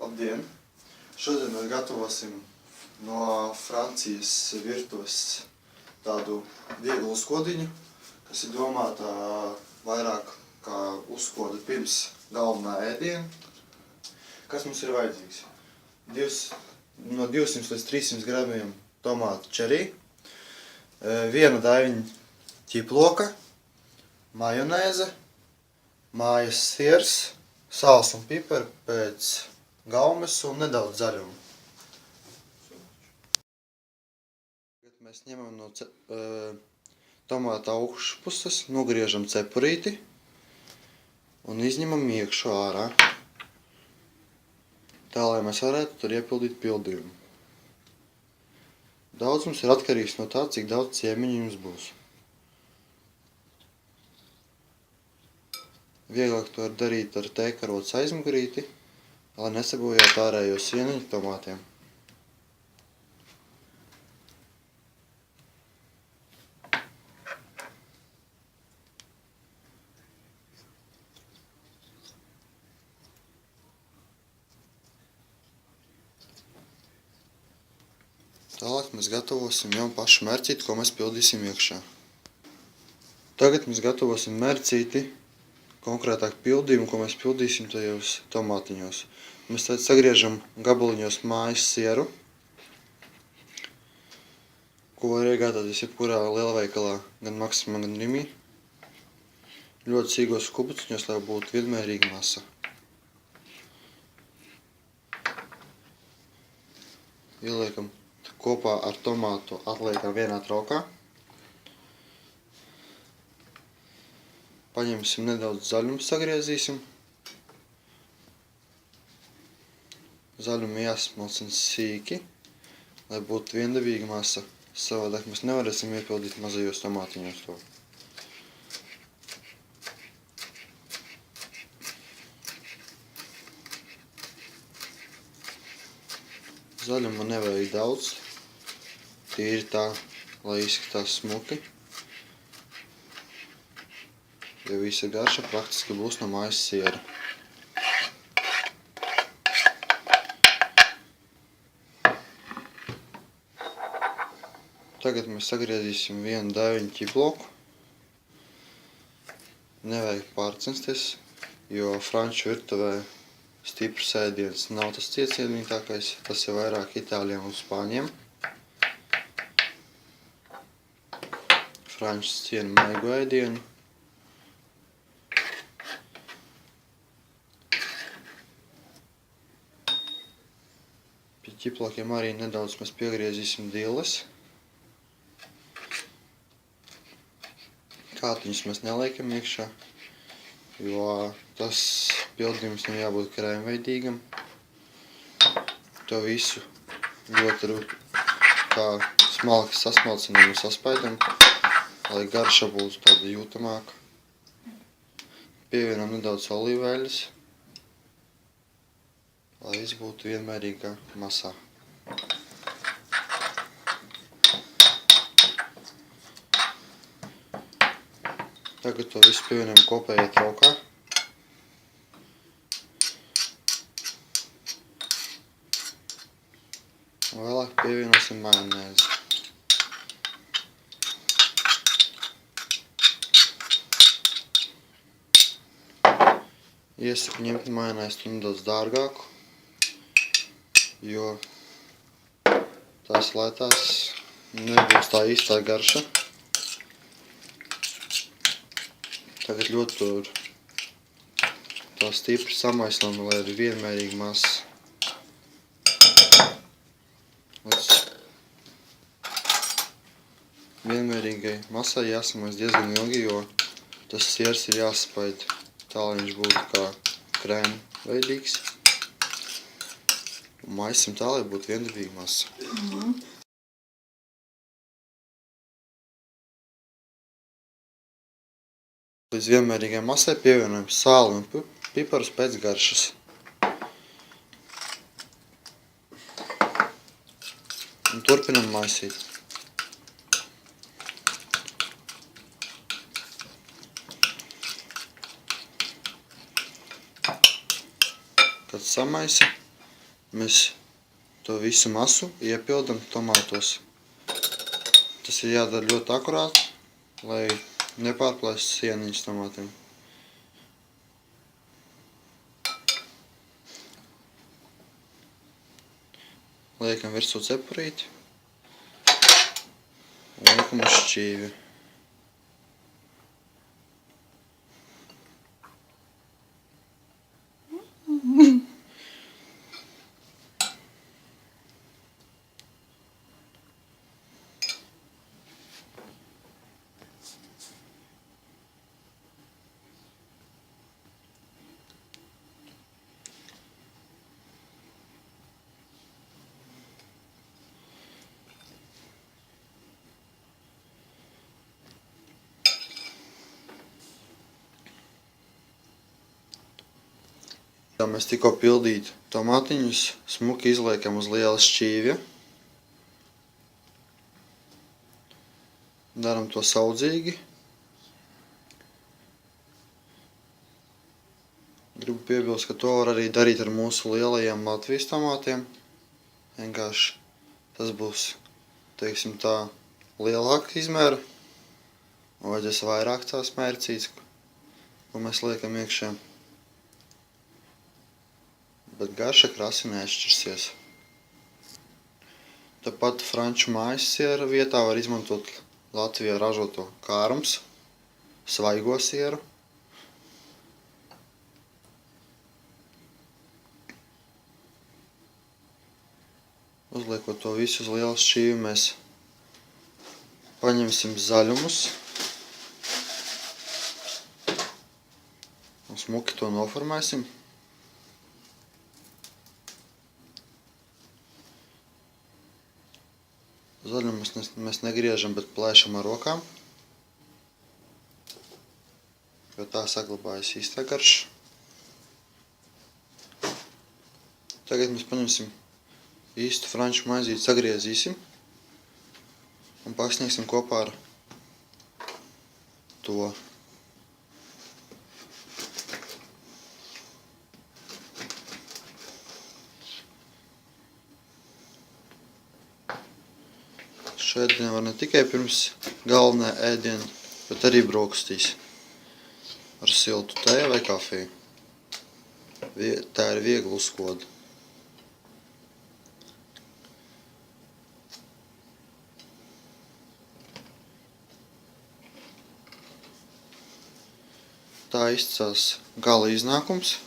Labdien! Šodien mēs gatavosim no Francijas virtuves tādu vieglu uzkodiņu, kas ir domāta vairāk kā uzkoda pirms galvenā ēdiena. Kas mums ir vajadzīgs? No 200 līdz 300 gramiem tomātu čerī, viena daiviņa ķiploka, majonēze, mājas siers, sāls un pipari pēc gaumes un nedaudz zaļuma. Mēs ņemam no tomāta augšpuses, nogriežam cepurīti un izņemam iekšu ārā, tā lai mēs varētu tur iepildīt pildījumu. Daudzums ir atkarīgs no tā, cik daudz ciemiņu jums būs. Vieglāk to var darīt ar tēkarotes aizmugurīti, lai nesabojātu ārējo sieniņu tomātiem. Tālāk mēs gatavosim jau pašu mērcīti, ko mēs pildīsim iekšā. Tagad mēs gatavosim mērcīti, konkrētāk pildījumu, ko mēs pildīsim tajos tomātiņos. Mēs tad sagriežam gabaliņos mājas sieru, ko var iegādāties jebkurā lielveikalā, gan Maksimā, gan Rimī. Ļoti sīkos kubuciņos, lai būtu vienmērīga masa. Ieliekam kopā ar tomātu, atliekam vienā traukā. Paņemsim nedaudz zaļumu, sagriezīsim. Zaļumu jāsmalcina sīki, lai būtu viendabīga masa. Savādāk mēs nevarēsim iepildīt mazajos tomātiņos to. Zaļuma nevajag daudz, tīri tā, lai izskatās smuki. Jo visa garša praktiski būs no mājas siera. Tagad mēs sagriezīsim vienu daiviņu ķiploku. Nevajag pārcensties, jo franču virtuvē stiprs ēdiens nav tas iecienītākais, tas ir vairāk itāļiem un spāņiem. Frančus ciena maigu ēdienu. Pie ķiplokiem arī nedaudz mēs piegriezīsim dilles. Kātiņus mēs neliekam iekšā, jo tas pildījums nav jābūt krēmveidīgam. To visu ļoti kā smalki sasmalcinām un saspaidam, lai garša būtu tāda jūtamāka. Pievienam nedaudz olīveļas, lai viss būtu vienmērīgā masā. Tagad to visu pievienam kopējā traukā. Un vēlāk pievienosim majonēzi. Iesaku ņemt majonēzi nedaudz dārgāku, jo tās lētās nebūs tā īstā garša. Tagad ļoti tur tā stipri samaislam, lai ir vienmērīga masa. Vienmērīgai masai jāsamais diezgan ilgi, jo tas siers ir jāspaid tā, lai viņš būtu kā krēma veidīgs. Un maisim tā, lai būtu viendabīga masa. Līdz vienmērīgai masai pievienojam sāli un piparus pēc garšas. Un turpinam maisīt. Kad samaisa, mēs to visu masu iepildam tomātos. Tas ir jādara ļoti akurāti, lai nepārplēst sieniņas tomātiem. Liekam virsū cepurīti. Liekam uz šķīvi. Tā mēs tikko pildīt tomātiņus smuki izliekam uz liela šķīvja. Daram to saudzīgi. Gribu piebilst, ka to var arī darīt ar mūsu lielajiem Latvijas tomātiem. Vienkārši tas būs, teiksim tā, lielāka izmēra. Vajadzēs vairāk tās mērcītes, ko mēs liekam iekšā. Bet garša krasi neatšķirsies. Tāpat franču mājas siera vietā var izmantot Latvijā ražoto kārums, svaigo sieru. Uzliekot to visu uz lielas šķīvi, mēs paņemsim zaļumus un smuki to noformēsim. Zaļumus mēs negriežam, bet plēšam ar rokām, jo tā saglabājas īstā garša. Tagad mēs paņemsim īstu franču maizīti, sagriezīsim un pasniegsim kopā ar to. Šo ēdienu var ne tikai pirms galvenā ēdiena, bet arī brokastīs ar siltu tēju vai kafiju. Tā ir viegli uzkoda. Tā izcels gala iznākums.